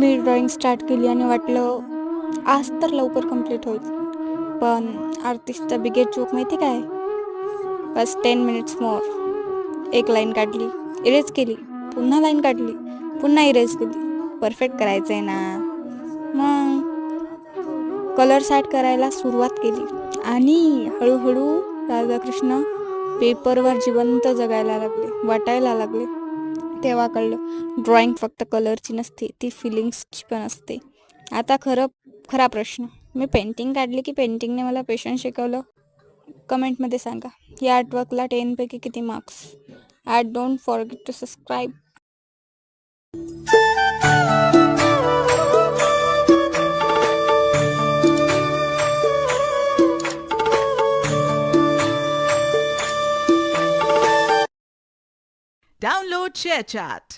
मी drawing start केली आणि वाटलं आज तर लवकर कंप्लीट होईल. पण आर्टिस्टचा बिगेस्ट जोक माहिती काय? बस 10 मिनिट्स मोर. एक लाईन काढली, इरेज केली, पुन्हा लाईन काढली, पुन्हा इरेज केली. परफेक्ट करायचं आहे ना. मग कलर्स ॲड करायला सुरुवात केली आणि हळूहळू राधाकृष्ण पेपरवर जिवंत जगायला लागले, वाटायला लागले. तेव्हा कळलं ड्रॉइंग फक्त कलरची नसते, ती फिलिंग्सची पण असते. आता खरा प्रश्न, मी पेंटिंग काढली की पेंटिंगने मला पेशन्स शिकवलं? कमेंटमध्ये सांगा. या आर्टवर्कला 10 पैकी किती marks? At don't forget to subscribe. Download ShareChat.